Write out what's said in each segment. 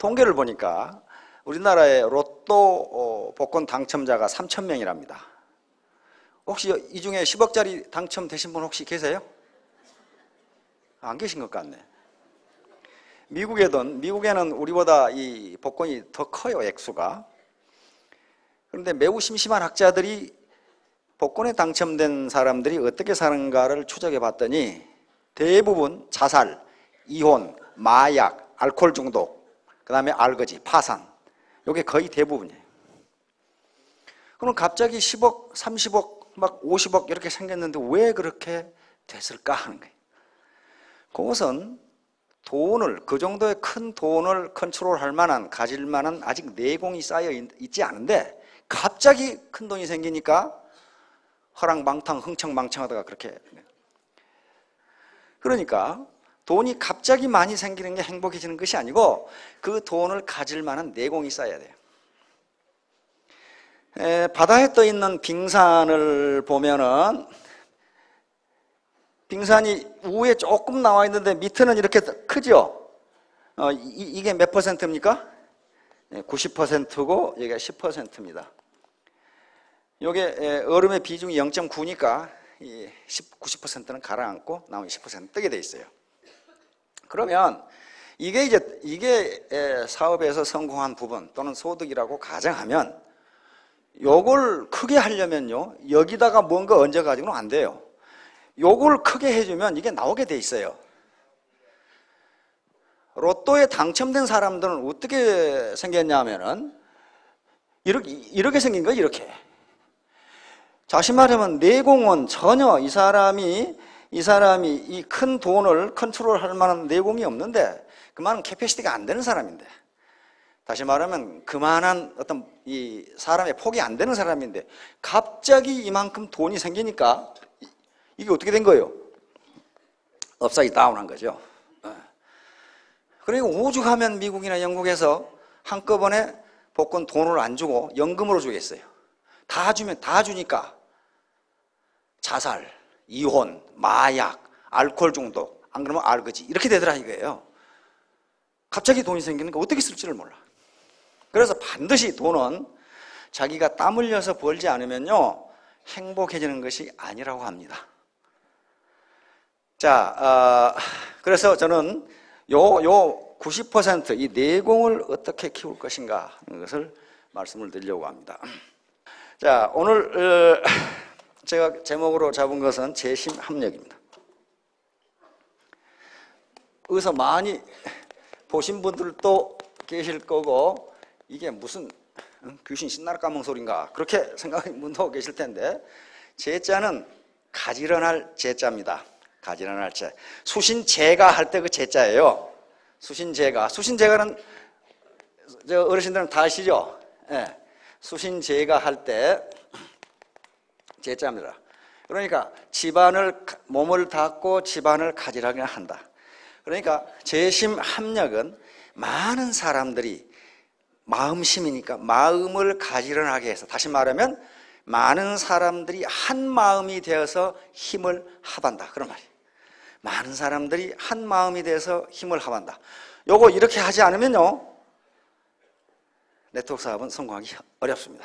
통계를 보니까 우리나라의 로또 복권 당첨자가 3,000명이랍니다. 혹시 이 중에 10억짜리 당첨되신 분 혹시 계세요? 안 계신 것 같네. 미국에는 우리보다 이 복권이 더 커요, 액수가. 그런데 매우 심심한 학자들이 복권에 당첨된 사람들이 어떻게 사는가를 추적해 봤더니 대부분 자살, 이혼, 마약, 알코올 중독, 그 다음에 알거지, 파산, 이게 거의 대부분이에요. 그럼 갑자기 10억, 30억, 막 50억 이렇게 생겼는데 왜 그렇게 됐을까 하는 거예요. 그것은 그 정도의 큰 돈을 컨트롤할 만한, 가질 만한 아직 내공이 쌓여 있지 않은데 갑자기 큰 돈이 생기니까 허랑방탕, 흥청망청하다가 그렇게. 그러니까 돈이 갑자기 많이 생기는 게 행복해지는 것이 아니고 그 돈을 가질 만한 내공이 쌓여야 돼요. 바다에 떠 있는 빙산을 보면은 빙산이 위에 조금 나와 있는데 밑에는 이렇게 크죠? 이게 몇 퍼센트입니까? 90%고 여기가 10%입니다. 이게 얼음의 비중이 0.9니까 90%는 가라앉고 나머지 10% 뜨게 돼 있어요. 그러면 이게 사업에서 성공한 부분 또는 소득이라고 가정하면 요걸 크게 하려면요, 여기다가 뭔가 얹어 가지고는 안 돼요. 요걸 크게 해주면 이게 나오게 돼 있어요. 로또에 당첨된 사람들은 어떻게 생겼냐면은 이렇게 생긴 거예요. 이렇게. 다시 말하면 내공은 전혀 이 사람이 이 큰 돈을 컨트롤할 만한 내공이 없는데 그만한 캐패시티가 안 되는 사람인데, 다시 말하면 그만한 어떤 이 사람의 폭이 안 되는 사람인데 갑자기 이만큼 돈이 생기니까 이게 어떻게 된 거예요? 업사이드 다운한 거죠. 그러니까 오죽하면 미국이나 영국에서 한꺼번에 복권 돈을 안 주고 연금으로 주겠어요. 다 주니까 자살, 이혼, 마약, 알코올 중독, 안 그러면 알거지, 이렇게 되더라 이거예요. 갑자기 돈이 생기니까 어떻게 쓸지를 몰라. 그래서 반드시 돈은 자기가 땀 흘려서 벌지 않으면요 행복해지는 것이 아니라고 합니다. 자, 그래서 저는 요 90% 이 내공을 어떻게 키울 것인가 하는 것을 말씀을 드리려고 합니다. 자, 오늘 제가 제목으로 잡은 것은 재심 합력입니다. 여기서 많이 보신 분들도 계실 거고 이게 무슨 귀신 신나라 까먹은 소린가 그렇게 생각하는 분도 계실 텐데, 제자는 가지런할 제자입니다. 가지런할 제. 수신제가 할 때 그 제자예요. 수신제가는 저 어르신들은 다 아시죠? 예. 수신제가 할 때 제자입니다. 그러니까 몸을 닦고 집안을 가지런하게 한다. 그러니까 재심 합력은 많은 사람들이 마음심이니까 마음을 가지런하게 해서, 다시 말하면 많은 사람들이 한 마음이 되어서 힘을 합한다, 그런 말이에요. 많은 사람들이 한 마음이 되어서 힘을 합한다. 요거 이렇게 하지 않으면요 네트워크 사업은 성공하기 어렵습니다.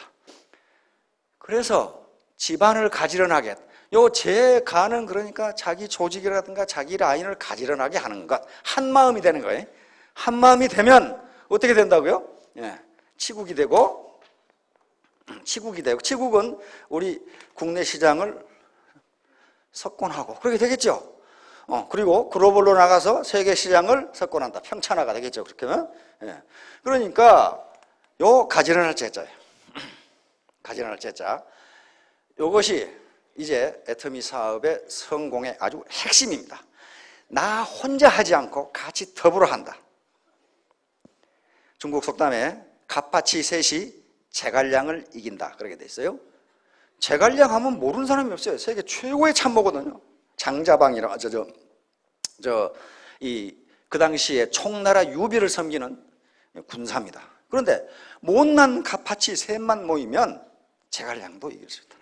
그래서 집안을 가지런하게, 요 제가는 그러니까 자기 조직이라든가 자기 라인을 가지런하게 하는 것, 한 마음이 되는 거예요. 한 마음이 되면 어떻게 된다고요? 예, 치국이 되고, 치국은 우리 국내 시장을 석권하고 그렇게 되겠죠. 그리고 글로벌로 나가서 세계 시장을 석권한다, 평천하가 되겠죠. 그렇게 하면. 예. 그러니까 요 가지런할 제자예요. 가지런할 제자. 요것이 이제 애터미 사업의 성공의 아주 핵심입니다. 나 혼자 하지 않고 같이 더불어 한다. 중국 속담에 갑파치 셋이 제갈량을 이긴다 그렇게 돼 있어요. 제갈량 하면 모르는 사람이 없어요. 세계 최고의 참모거든요. 장자방이라 그 당시에 총나라 유비를 섬기는 군사입니다. 그런데 못난 갑파치 셋만 모이면 제갈량도 이길 수 있다.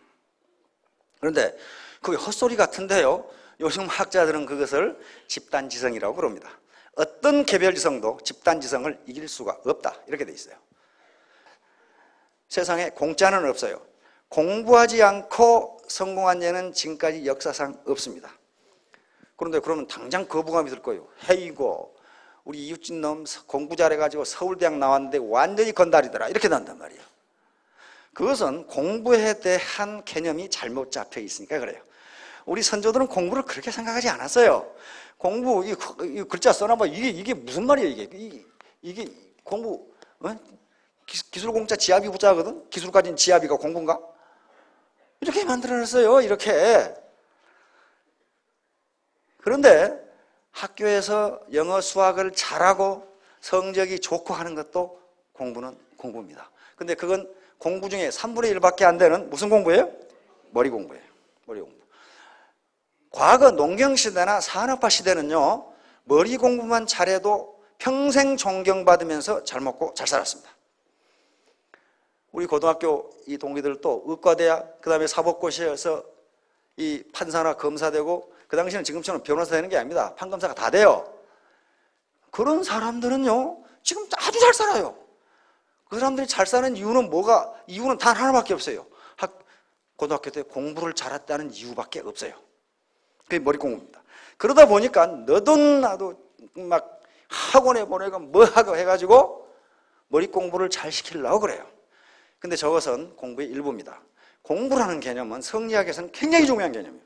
그런데 그게 헛소리 같은데요, 요즘 학자들은 그것을 집단지성이라고 그럽니다. 어떤 개별지성도 집단지성을 이길 수가 없다. 이렇게 돼 있어요. 세상에 공짜는 없어요. 공부하지 않고 성공한 예는 지금까지 역사상 없습니다. 그런데 그러면 당장 거부감이 들 거예요. 헤이고 우리 이웃집 놈 공부 잘해가지고 서울대학 나왔는데 완전히 건달이더라. 이렇게 난단 말이에요. 그것은 공부에 대한 개념이 잘못 잡혀 있으니까 그래요. 우리 선조들은 공부를 그렇게 생각하지 않았어요. 공부, 이 글자 써놔봐. 이게 무슨 말이에요, 이게 공부, 기술공짜 지압이 부자거든? 기술 가진 지압이가 공부인가? 이렇게 만들어놨어요, 이렇게. 그런데 학교에서 영어, 수학을 잘하고 성적이 좋고 하는 것도 공부는 공부입니다. 근데 그건 공부 중에 3분의 1밖에 안 되는 무슨 공부예요? 머리 공부예요. 머리 공부. 과거 농경시대나 산업화 시대는요, 머리 공부만 잘해도 평생 존경받으면서 잘 먹고 잘 살았습니다. 우리 고등학교 이 동기들도 의과대학, 그 다음에 사법고시에서 이 판사나 검사 되고, 그 당시에는 지금처럼 변호사 되는 게 아닙니다. 판검사가 다 돼요. 그런 사람들은요, 지금 아주 잘 살아요. 그 사람들이 잘 사는 이유는 이유는 단 하나밖에 없어요. 고등학교 때 공부를 잘했다는 이유밖에 없어요. 그게 머리 공부입니다. 그러다 보니까 너도 나도 막 학원에 보내고 뭐 하고 해가지고 머리 공부를 잘 시키려고 그래요. 근데 저것은 공부의 일부입니다. 공부라는 개념은 성리학에서는 굉장히 중요한 개념이에요.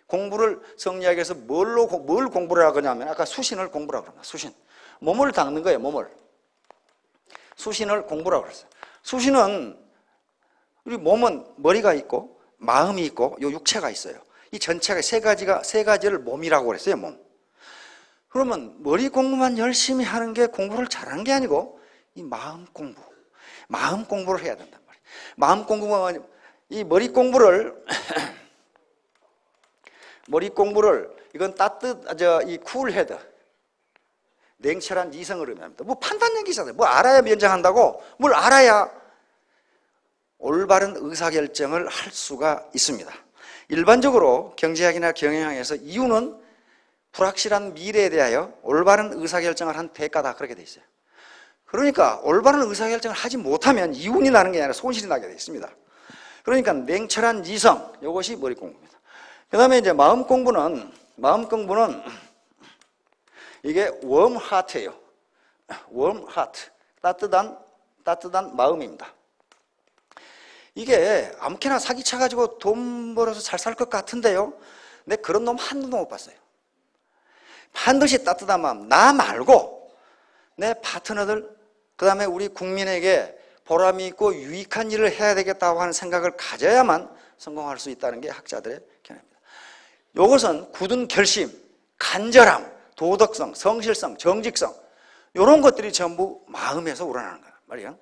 공부를 성리학에서 뭘 공부를 하냐면 아까 수신을 공부라고 합니다. 수신. 몸을 닦는 거예요, 몸을. 수신을 공부라고 그랬어요. 수신은 우리 몸은 머리가 있고 마음이 있고 요 육체가 있어요. 이 전체가 세 가지를 몸이라고 그랬어요, 몸. 그러면 머리 공부만 열심히 하는 게 공부를 잘하는 게 아니고 이 마음 공부를 해야 된단 말이에요. 마음 공부가 이 머리 공부를 이건 이 쿨헤드, 냉철한 이성을 의미합니다. 뭐 판단력이 있어요. 뭐 알아야 면장한다고, 뭘 알아야 올바른 의사결정을 할 수가 있습니다. 일반적으로 경제학이나 경영학에서 이유는 불확실한 미래에 대하여 올바른 의사결정을 한 대가다, 그렇게 돼 있어요. 그러니까 올바른 의사결정을 하지 못하면 이윤이 나는 게 아니라 손실이 나게 돼 있습니다. 그러니까 냉철한 이성, 이것이 머리 공부입니다. 그 다음에 이제 마음 공부는 이게 warm heart예요. warm heart, 따뜻한 마음입니다. 이게 아무렇게나 사기쳐가지고 돈 벌어서 잘 살 것 같은데요, 근데 그런 놈 한 놈도 못 봤어요. 반드시 따뜻한 마음, 나 말고 내 파트너들, 그 다음에 우리 국민에게 보람이 있고 유익한 일을 해야 되겠다고 하는 생각을 가져야만 성공할 수 있다는 게 학자들의 견해입니다. 이것은 굳은 결심, 간절함, 도덕성, 성실성, 정직성, 이런 것들이 전부 마음에서 우러나는 거란 말이에요.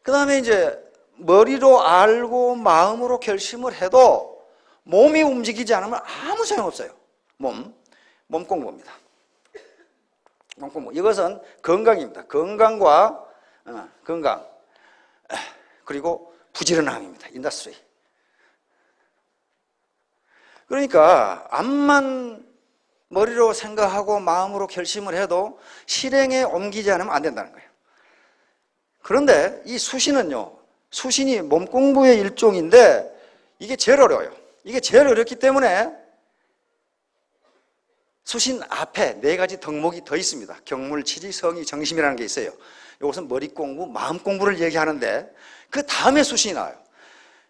그 다음에 이제 머리로 알고 마음으로 결심을 해도 몸이 움직이지 않으면 아무 소용없어요. 몸 공부입니다. 몸 공부. 이것은 건강입니다. 건강 그리고 부지런함입니다. 인더스트리. 그러니까 암만 머리로 생각하고 마음으로 결심을 해도 실행에 옮기지 않으면 안 된다는 거예요. 그런데 이 수신이 몸 공부의 일종인데 이게 제일 어려워요. 이게 제일 어렵기 때문에 수신 앞에 4가지 덕목이 더 있습니다. 경물, 치지, 성의, 정심이라는 게 있어요. 이것은 머리 공부, 마음 공부를 얘기하는데 그 다음에 수신이 나와요.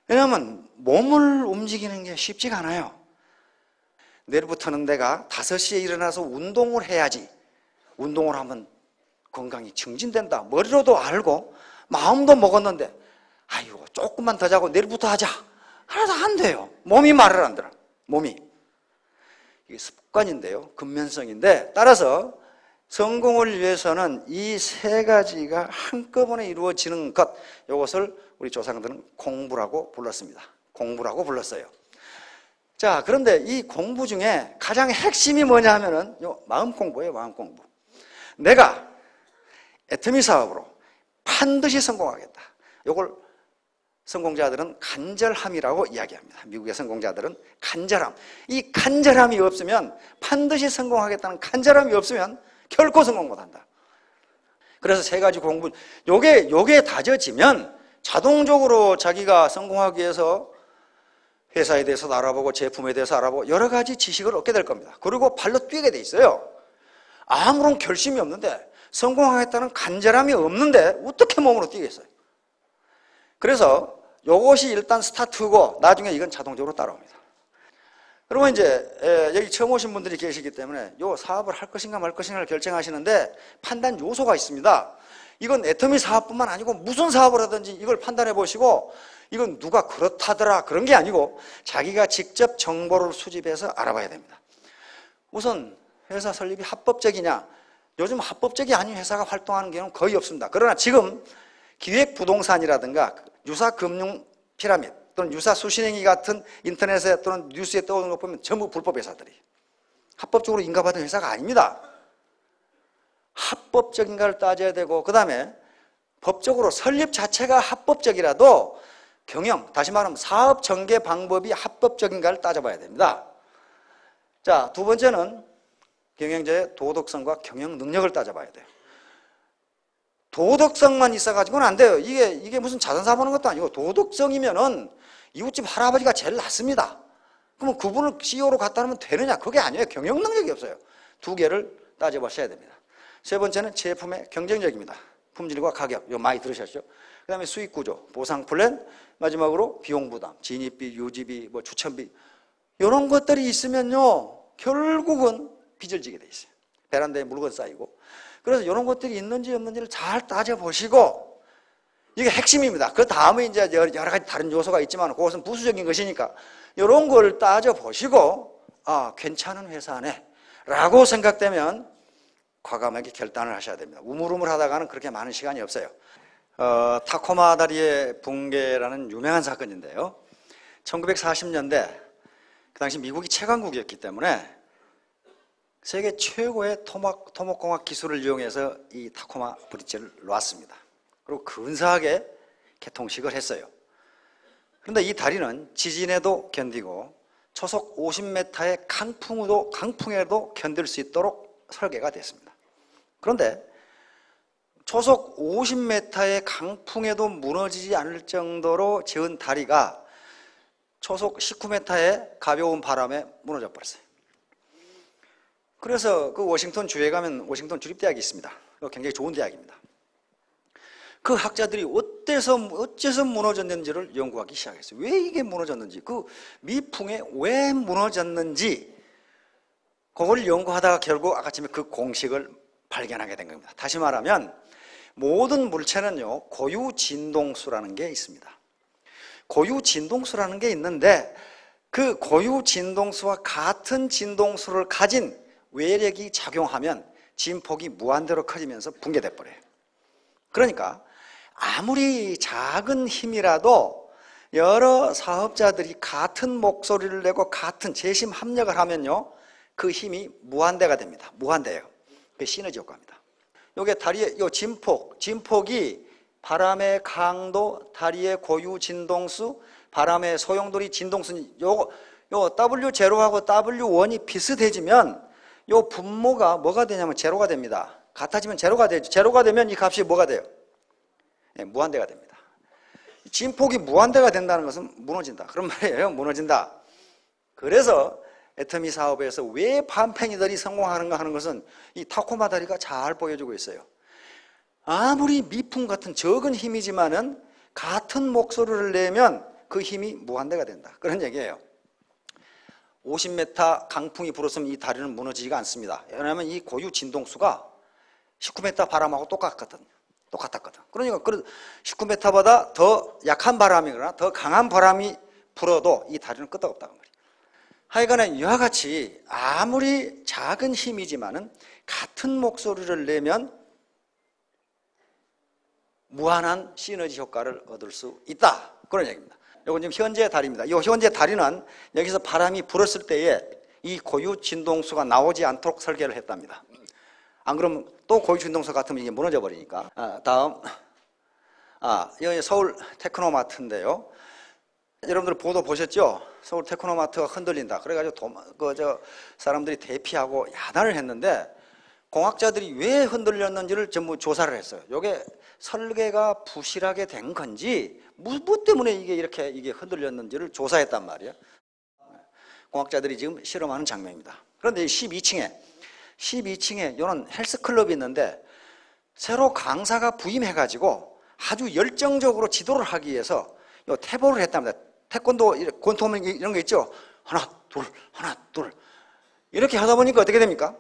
왜냐하면 몸을 움직이는 게 쉽지가 않아요. 내일부터는 내가 5시에 일어나서 운동을 해야지, 운동을 하면 건강이 증진된다, 머리로도 알고 마음도 먹었는데 아이고 조금만 더 자고 내일부터 하자, 하나도 안 돼요. 몸이 말을 안 들어. 몸이. 이게 습관인데요, 근면성인데, 따라서 성공을 위해서는 이 3가지가 한꺼번에 이루어지는 것, 이것을 우리 조상들은 공부라고 불렀습니다. 공부라고 불렀어요. 자, 그런데 이 공부 중에 가장 핵심이 뭐냐 하면은 요 마음 공부예요. 마음 공부. 내가 애터미 사업으로 반드시 성공하겠다. 요걸 성공자들은 간절함이라고 이야기합니다. 미국의 성공자들은 간절함. 이 간절함이 없으면, 반드시 성공하겠다는 간절함이 없으면 결코 성공 못한다. 그래서 세 가지 공부, 요게 다져지면 자동적으로 자기가 성공하기 위해서 회사에 대해서도 알아보고 제품에 대해서 알아보고 여러 가지 지식을 얻게 될 겁니다. 그리고 발로 뛰게 돼 있어요. 아무런 결심이 없는데, 성공하겠다는 간절함이 없는데 어떻게 몸으로 뛰겠어요? 그래서 요것이 일단 스타트고 나중에 이건 자동적으로 따라옵니다. 그러면 이제 여기 처음 오신 분들이 계시기 때문에 요 사업을 할 것인가 말 것인가를 결정하시는데 판단 요소가 있습니다. 이건 애터미 사업뿐만 아니고 무슨 사업을 하든지 이걸 판단해 보시고, 이건 누가 그렇다더라 그런 게 아니고 자기가 직접 정보를 수집해서 알아봐야 됩니다. 우선 회사 설립이 합법적이냐? 요즘 합법적이 아닌 회사가 활동하는 경우는 거의 없습니다. 그러나 지금 기획부동산이라든가 유사금융 피라미드 또는 유사수신행위 같은 인터넷에 또는 뉴스에 떠오르는 것 보면 전부 불법 회사들이, 합법적으로 인가받은 회사가 아닙니다. 합법적인가를 따져야 되고, 그 다음에 법적으로 설립 자체가 합법적이라도 경영, 다시 말하면 사업 전개 방법이 합법적인가를 따져봐야 됩니다. 자, 두 번째는 경영자의 도덕성과 경영 능력을 따져봐야 돼요. 도덕성만 있어가지고는 안 돼요. 이게 무슨 자선사업 하는 것도 아니고, 도덕성이면은 이웃집 할아버지가 제일 낫습니다. 그러면 그분을 CEO로 갖다 놓으면 되느냐? 그게 아니에요. 경영 능력이 없어요. 두 개를 따져보셔야 됩니다. 세 번째는 제품의 경쟁력입니다. 품질과 가격, 이거 많이 들으셨죠? 그 다음에 수익 구조, 보상 플랜, 마지막으로 비용 부담, 진입비, 유지비, 추천비, 이런 것들이 있으면요, 결국은 빚을 지게 돼 있어요. 베란다에 물건 쌓이고. 그래서 이런 것들이 있는지 없는지를 잘 따져보시고, 이게 핵심입니다. 그 다음에 이제 여러 가지 다른 요소가 있지만 그것은 부수적인 것이니까 이런 걸 따져보시고, 아, 괜찮은 회사네 라고 생각되면 과감하게 결단을 하셔야 됩니다. 우물우물 하다가는 그렇게 많은 시간이 없어요. 타코마 다리의 붕괴라는 유명한 사건인데요, 1940년대 그 당시 미국이 채광국이었기 때문에 세계 최고의 토목공학 기술을 이용해서 이 타코마 브릿지를 놨습니다. 그리고 근사하게 개통식을 했어요. 그런데 이 다리는 지진에도 견디고 초속 50m의 강풍에도 견딜 수 있도록 설계가 됐습니다. 그런데 초속 50m의 강풍에도 무너지지 않을 정도로 지은 다리가 초속 19m의 가벼운 바람에 무너져 버렸어요. 그래서 그 워싱턴 주에 가면 워싱턴 주립대학이 있습니다. 굉장히 좋은 대학입니다. 그 학자들이 어째서 무너졌는지를 연구하기 시작했어요. 왜 이게 무너졌는지, 그 미풍에 왜 무너졌는지, 그걸 연구하다가 결국 아까쯤에 그 공식을 발견하게 된 겁니다. 다시 말하면 모든 물체는요, 고유 진동수라는 게 있습니다. 고유 진동수라는 게 있는데 그 고유 진동수와 같은 진동수를 가진 외력이 작용하면 진폭이 무한대로 커지면서 붕괴돼 버려요. 그러니까 아무리 작은 힘이라도 여러 사업자들이 같은 목소리를 내고 같은 재심 합력을 하면요, 그 힘이 무한대가 됩니다. 무한대예요. 그게 시너지 효과입니다. 요게 다리의 요 진폭이 바람의 강도, 다리의 고유 진동수, 바람의 소용돌이 진동수, 요 W0하고 W1이 비슷해지면 요 분모가 뭐가 되냐면 제로가 됩니다. 같아지면 제로가 되죠. 제로가 되면 이 값이 뭐가 돼요? 네, 무한대가 됩니다. 진폭이 무한대가 된다는 것은 무너진다, 그런 말이에요. 무너진다. 그래서 애터미 사업에서 왜 반팽이들이 성공하는가 하는 것은 이 타코마 다리가 잘 보여주고 있어요. 아무리 미풍 같은 적은 힘이지만은 같은 목소리를 내면 그 힘이 무한대가 된다, 그런 얘기예요. 50m 강풍이 불었으면 이 다리는 무너지지가 않습니다. 왜냐하면 이 고유 진동수가 19m 바람하고 똑같거든. 그러니까 19m보다 더 약한 바람이거나 더 강한 바람이 불어도 이 다리는 끄떡없다고 말이에요. 하여간에 이와 같이 아무리 작은 힘이지만은 같은 목소리를 내면 무한한 시너지 효과를 얻을 수 있다, 그런 얘기입니다. 이건 지금 현재 다리입니다. 이 현재 다리는 여기서 바람이 불었을 때에 이 고유 진동수가 나오지 않도록 설계를 했답니다. 안 그러면 또 고유 진동수 같으면 이게 무너져 버리니까. 다음, 여기 서울 테크노마트인데요. 여러분들 보도 보셨죠? 서울 테크노마트가 흔들린다. 그래가지고 사람들이 대피하고 야단을 했는데 공학자들이 왜 흔들렸는지를 전부 조사를 했어요. 이게 설계가 부실하게 된 건지 뭐 때문에 이게 흔들렸는지를 조사했단 말이에요. 공학자들이 지금 실험하는 장면입니다. 그런데 12층에 이런 헬스클럽이 있는데 새로 강사가 부임해가지고 아주 열정적으로 지도를 하기 위해서 태보를 했답니다. 태권도, 권투하면 이런 거 있죠? 하나, 둘. 이렇게 하다 보니까 어떻게 됩니까?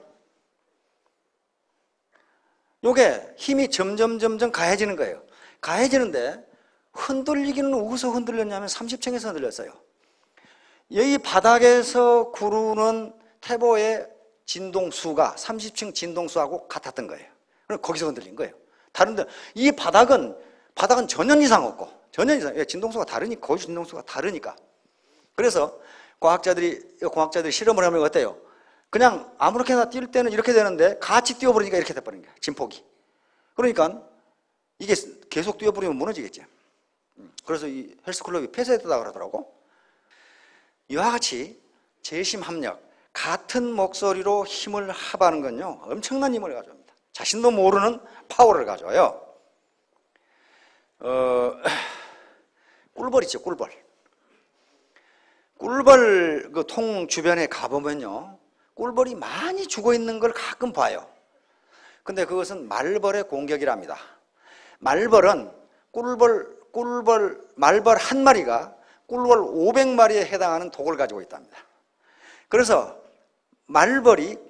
요게 힘이 점점 가해지는 거예요. 가해지는데 흔들리기는 어디서 흔들렸냐면 30층에서 흔들렸어요. 여기 바닥에서 구르는 태보의 진동수가 30층 진동수하고 같았던 거예요. 그럼 거기서 흔들린 거예요. 다른데 이 바닥은 전혀 이상 없고 진동수가 다르니까 거기 진동수가 다르니까. 그래서 공학자들이 실험을 하면 어때요? 그냥 아무렇게나 뛸 때는 이렇게 되는데 같이 뛰어버리니까 이렇게 돼버린 거예요. 진폭이. 그러니까 이게 계속 뛰어버리면 무너지겠죠. 그래서 이 헬스클럽이 폐쇄됐다고 그러더라고. 이와 같이 재심 합력, 같은 목소리로 힘을 합하는 건요, 엄청난 힘을 가져옵니다. 자신도 모르는 파워를 가져와요. 꿀벌 있죠, 꿀벌. 꿀벌 그 통 주변에 가보면요, 꿀벌이 많이 죽어 있는 걸 가끔 봐요. 근데 그것은 말벌의 공격이랍니다. 말벌은 말벌 한 마리가 꿀벌 500마리에 해당하는 독을 가지고 있답니다. 그래서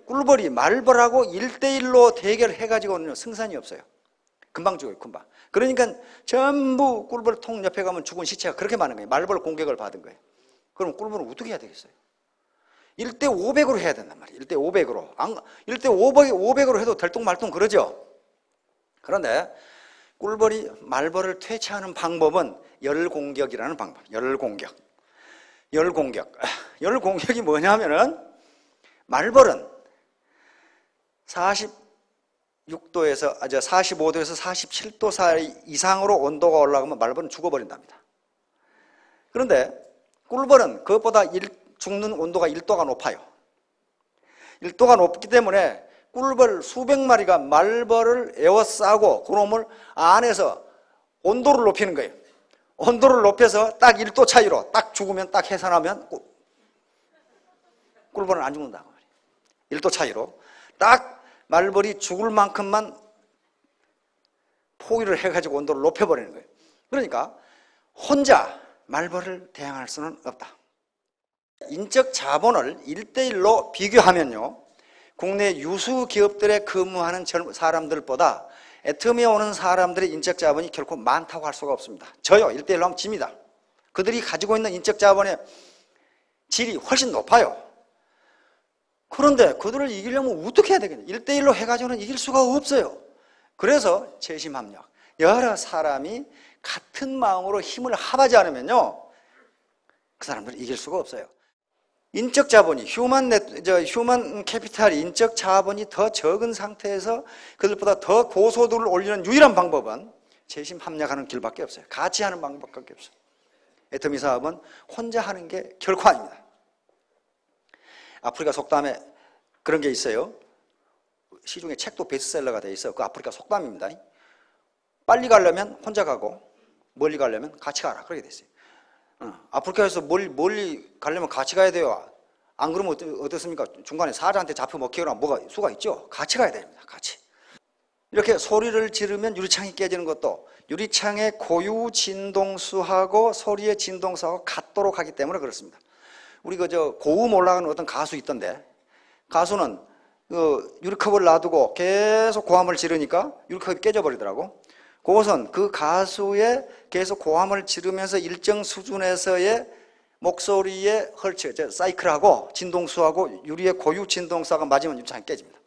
꿀벌이 말벌하고 1대1로 대결해가지고는 승산이 없어요. 금방 죽어요, 금방. 그러니까 전부 꿀벌 통 옆에 가면 죽은 시체가 그렇게 많은 거예요. 말벌 공격을 받은 거예요. 그럼 꿀벌은 어떻게 해야 되겠어요? 1대 500으로 해야 된단 말이에요. 1대 500으로. 1대 500으로 해도 들뚱말뚱 그러죠? 그런데 꿀벌이 말벌을 퇴치하는 방법은 열공격이라는 방법. 열공격이 뭐냐면은 말벌은 45도에서 47도 사이 이상으로 온도가 올라가면 말벌은 죽어버린답니다. 그런데 꿀벌은 그것보다 죽는 온도가 1도가 높아요. 1도가 높기 때문에 꿀벌 수백 마리가 말벌을 에워싸고 그놈을 안에서 온도를 높이는 거예요. 온도를 높여서 딱 1도 차이로 딱 죽으면 딱 해산하면 꿀벌은 안 죽는다고 말이에요. 1도 차이로 딱 말벌이 죽을 만큼만 포위를 해가지고 온도를 높여버리는 거예요. 그러니까 혼자 말벌을 대항할 수는 없다. 인적 자본을 1대1로 비교하면요, 국내 유수 기업들에 근무하는 사람들보다 애터미에 오는 사람들의 인적 자본이 결코 많다고 할 수가 없습니다. 저요, 1대1로 하면 집니다. 그들이 가지고 있는 인적 자본의 질이 훨씬 높아요. 그런데 그들을 이기려면 어떻게 해야 되겠냐? 1대1로 해가지고는 이길 수가 없어요. 그래서 재심합력, 여러 사람이 같은 마음으로 힘을 합하지 않으면요, 그 사람들을 이길 수가 없어요. 인적 자본이, 휴먼 캐피탈, 인적 자본이 더 적은 상태에서 그들보다 더 고소득을 올리는 유일한 방법은 재심 합력하는 길밖에 없어요. 같이 하는 방법밖에 없어요. 애터미 사업은 혼자 하는 게 결코 아닙니다. 아프리카 속담에 그런 게 있어요. 시중에 책도 베스트셀러가 돼 있어. 그 아프리카 속담입니다. 빨리 가려면 혼자 가고 멀리 가려면 같이 가라. 그렇게 돼 있어요. 아프리카에서 멀리 가려면 같이 가야 돼요. 안 그러면 어떻습니까? 중간에 사자한테 잡혀 먹히거나 뭐가 수가 있죠. 같이 가야 됩니다. 같이. 이렇게 소리를 지르면 유리창이 깨지는 것도 유리창의 고유 진동수하고 소리의 진동수하고 같도록 하기 때문에 그렇습니다. 우리 고음 올라가는 어떤 가수 있던데, 가수는 유리컵을 놔두고 계속 고함을 지르니까 유리컵이 깨져버리더라고. 그것은 그 가수의 계속 고함을 지르면서 일정 수준에서의 목소리의 헐츠, 사이클하고 진동수하고 유리의 고유 진동수가 맞으면 유리창이 깨집니다.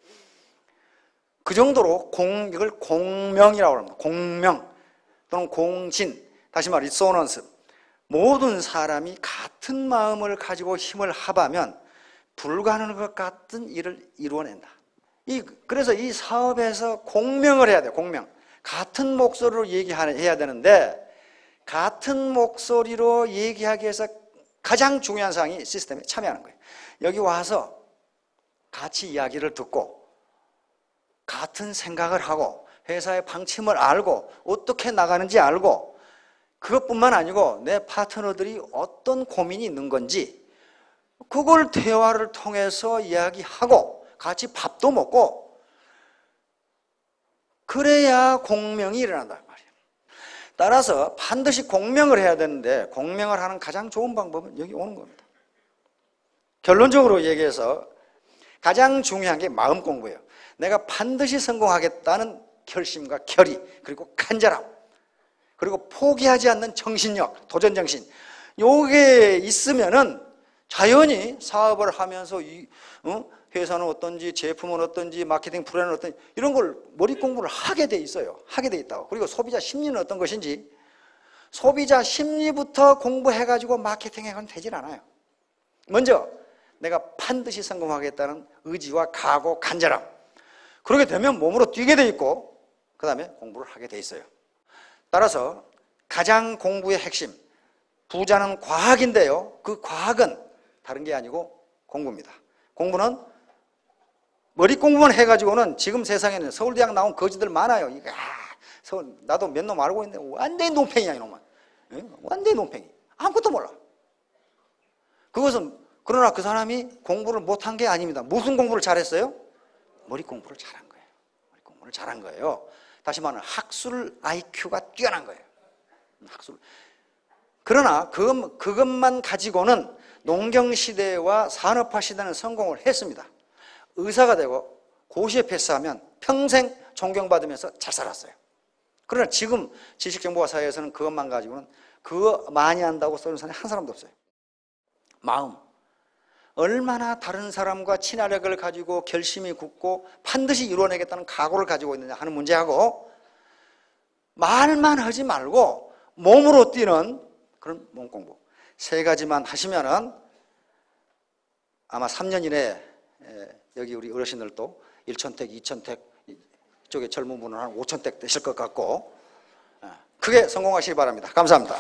그 정도로 이걸 공명이라고 합니다. 공명 또는 공진, 다시 말해 리소넌스. 모든 사람이 같은 마음을 가지고 힘을 합하면 불가능한 것 같은 일을 이루어낸다. 그래서 이 사업에서 공명을 해야 돼요. 공명. 같은 목소리로 얘기해야 되는데, 같은 목소리로 얘기하기 위해서 가장 중요한 사항이 시스템에 참여하는 거예요. 여기 와서 같이 이야기를 듣고 같은 생각을 하고 회사의 방침을 알고 어떻게 나가는지 알고 그것뿐만 아니고 내 파트너들이 어떤 고민이 있는 건지 그걸 대화를 통해서 이야기하고 같이 밥도 먹고 그래야 공명이 일어난단 말이에요. 따라서 반드시 공명을 해야 되는데 공명을 하는 가장 좋은 방법은 여기 오는 겁니다. 결론적으로 얘기해서 가장 중요한 게 마음 공부예요. 내가 반드시 성공하겠다는 결심과 결의, 그리고 간절함, 그리고 포기하지 않는 정신력, 도전정신, 요게 있으면은 자연히 사업을 하면서 회사는 어떤지, 제품은 어떤지, 마케팅 프로그램은 어떤지 이런 걸 머리 공부를 하게 돼 있어요. 하게 돼 있다고. 그리고 소비자 심리는 어떤 것인지 소비자 심리부터 공부해가지고 마케팅해가면 되질 않아요. 먼저 내가 반드시 성공하겠다는 의지와 각오, 간절함, 그렇게 되면 몸으로 뛰게 돼 있고 그 다음에 공부를 하게 돼 있어요. 따라서 가장 공부의 핵심, 부자는 과학인데요, 그 과학은 다른 게 아니고 공부입니다. 공부는 머리 공부만 해가지고는 지금 세상에는 서울대학 나온 거지들 많아요. 나도 몇 놈 알고 있는데 완전히 논팽이야 이놈은. 완전히 논팽이. 아무것도 몰라. 그것은 그러나 그 사람이 공부를 못한 게 아닙니다. 무슨 공부를 잘했어요? 머리 공부를 잘한 거예요. 머리 공부를 잘한 거예요. 다시 말하면 학술 IQ가 뛰어난 거예요. 학술. 그러나 그것만 가지고는 농경시대와 산업화 시대는 성공을 했습니다. 의사가 되고 고시에 패스하면 평생 존경받으면서 잘 살았어요. 그러나 지금 지식정보화 사회에서는 그것만 가지고는 그거 많이 한다고 쓰는 사람이 한 사람도 없어요. 마음. 얼마나 다른 사람과 친화력을 가지고 결심이 굳고 반드시 이루어내겠다는 각오를 가지고 있느냐 하는 문제하고 말만 하지 말고 몸으로 뛰는 그런 몸공부. 세 가지만 하시면은 아마 3년 이내에 여기 우리 어르신들도 1,000택, 2,000택, 이쪽에 젊은 분은 한 5,000택 되실 것 같고 크게 성공하시기 바랍니다. 감사합니다.